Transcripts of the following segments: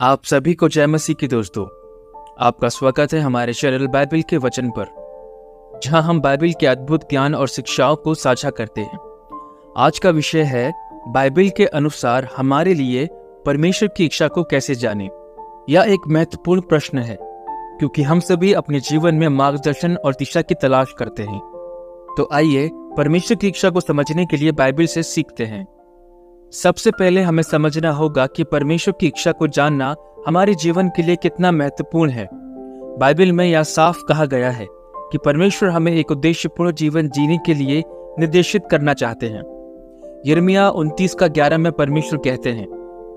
आप सभी को जय मसीह की दोस्तों। आपका स्वागत है हमारे चैनल बाइबल के वचन पर, जहां हम बाइबल के अद्भुत ज्ञान और शिक्षाओं को साझा करते हैं। आज का विषय है बाइबल के अनुसार हमारे लिए परमेश्वर की इच्छा को कैसे जानें। यह एक महत्वपूर्ण प्रश्न है क्योंकि हम सभी अपने जीवन में मार्गदर्शन और दिशा की तलाश करते हैं। तो आइए परमेश्वर की इच्छा को समझने के लिए बाइबल से सीखते हैं। सबसे पहले हमें समझना होगा कि परमेश्वर की इच्छा को जानना हमारे जीवन के लिए कितना महत्वपूर्ण है। बाइबल में यह साफ कहा गया है कि परमेश्वर हमें एक उद्देश्यपूर्ण जीवन जीने के लिए निर्देशित करना चाहते हैं। यिर्मयाह 29:11 में परमेश्वर कहते हैं,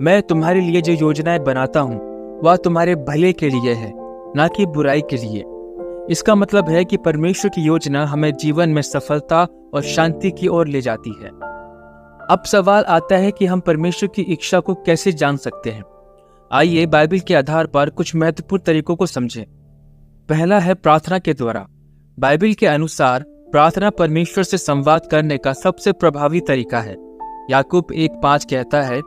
मैं तुम्हारे लिए जो योजनाएं बनाता हूँ वह तुम्हारे भले के लिए है, ना कि बुराई के लिए। इसका मतलब है कि परमेश्वर की योजना हमें जीवन में सफलता और शांति की ओर ले जाती है। अब सवाल आता है कि हम परमेश्वर की इच्छा को कैसे जान सकते हैं। आइए बाइबल के आधार पर कुछ महत्वपूर्ण तरीकों को समझें। पहला है प्रार्थना के द्वारा। बाइबल के अनुसार प्रार्थना परमेश्वर से संवाद करने का सबसे प्रभावी तरीका है। याकूब 1:5 कहता है,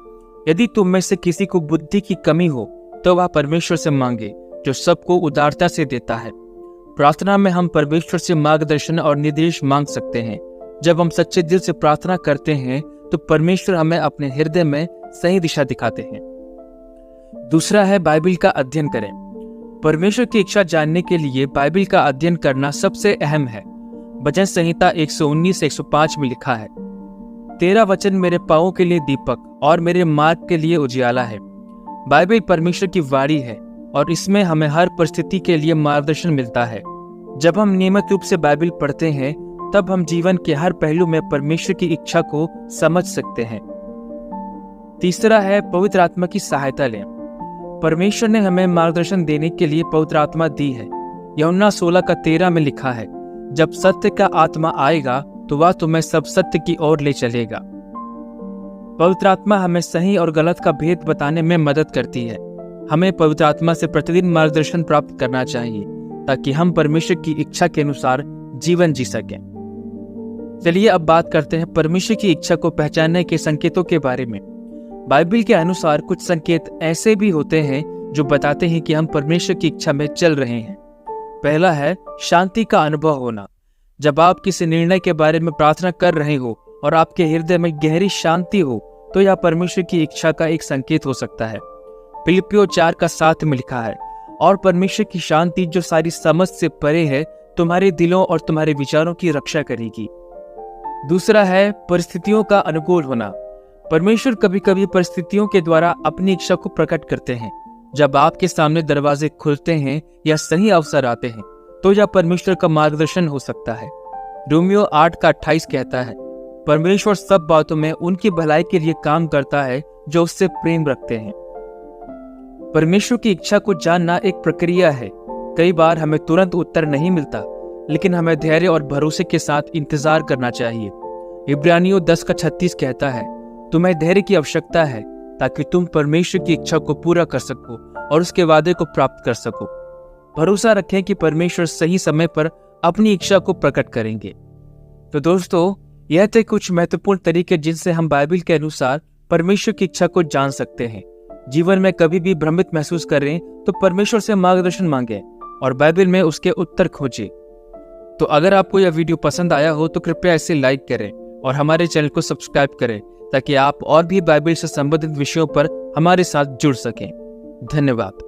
यदि तुम में से किसी को बुद्धि की कमी हो तो वह परमेश्वर से मांगे, जो सबको उदारता से देता है। प्रार्थना में हम परमेश्वर से मार्गदर्शन और निर्देश मांग सकते हैं। जब हम सच्चे दिल से प्रार्थना करते हैं तो परमेश्वर हमें अपने हृदय में सही दिशा दिखाते हैं। दूसरा है बाइबल का अध्ययन करें। परमेश्वर की इच्छा जानने के लिए बाइबल का अध्ययन करना सबसे अहम है। भजन संहिता 119:105 में लिखा है, तेरा वचन मेरे पांवों के लिए दीपक और मेरे मार्ग के लिए उजियाला है। बाइबल परमेश्वर की वाणी है और इसमें हमें हर परिस्थिति के लिए मार्गदर्शन मिलता है। जब हम नियमित रूप से बाइबल पढ़ते हैं तब हम जीवन के हर पहलू में परमेश्वर की इच्छा को समझ सकते हैं। तीसरा है पवित्र आत्मा की सहायता लें। परमेश्वर ने हमें मार्गदर्शन देने के लिए पवित्र आत्मा दी है। यूहन्ना 16:13 में लिखा है, जब सत्य का आत्मा आएगा तो वह तुम्हें सब सत्य की ओर ले चलेगा। पवित्र आत्मा हमें सही और गलत का भेद बताने में मदद करती है। हमें पवित्र आत्मा से प्रतिदिन मार्गदर्शन प्राप्त करना चाहिए ताकि हम परमेश्वर की इच्छा के अनुसार जीवन जी सकें। चलिए अब बात करते हैं परमेश्वर की इच्छा को पहचानने के संकेतों के बारे में। बाइबल के अनुसार कुछ संकेत ऐसे भी होते हैं जो बताते हैं कि हम परमेश्वर की इच्छा में चल रहे हैं। पहला है शांति का अनुभव होना। जब आप किसी निर्णय के बारे में प्रार्थना कर रहे हो और आपके हृदय में गहरी शांति हो तो यह परमेश्वर की इच्छा का एक संकेत हो सकता है। फिलिप्पियों 4:7 में लिखा है, और परमेश्वर की शांति जो सारी समझ से परे है तुम्हारे दिलों और तुम्हारे विचारों की रक्षा करेगी। दूसरा है परिस्थितियों का अनुकूल होना। परमेश्वर कभी कभी परिस्थितियों के द्वारा अपनी इच्छा को प्रकट करते हैं। जब आपके सामने दरवाजे खुलते हैं या सही अवसर आते हैं तो यह परमेश्वर का मार्गदर्शन हो सकता है। रोमियो 8:28 कहता है, परमेश्वर सब बातों में उनकी भलाई के लिए काम करता है जो उससे प्रेम रखते हैं। परमेश्वर की इच्छा को जानना एक प्रक्रिया है। कई बार हमें तुरंत उत्तर नहीं मिलता, लेकिन हमें धैर्य और भरोसे के साथ इंतजार करना चाहिए। इब्रानियों 10:36 कहता है, तुम्हें धैर्य की आवश्यकता है ताकि तुम परमेश्वर की इच्छा को पूरा कर सको और उसके वादे को प्राप्त कर सको। भरोसा रखें कि परमेश्वर सही समय पर अपनी इच्छा को प्रकट करेंगे। तो दोस्तों, यह थे कुछ महत्वपूर्ण तरीके जिनसे हम बाइबल के अनुसार परमेश्वर की इच्छा को जान सकते हैं। जीवन में कभी भी भ्रमित महसूस करें तो परमेश्वर से मार्गदर्शन मांगें और बाइबल में उसके उत्तर खोजें। तो अगर आपको यह वीडियो पसंद आया हो तो कृपया इसे लाइक करें और हमारे चैनल को सब्सक्राइब करें ताकि आप और भी बाइबल से संबंधित विषयों पर हमारे साथ जुड़ सकें। धन्यवाद।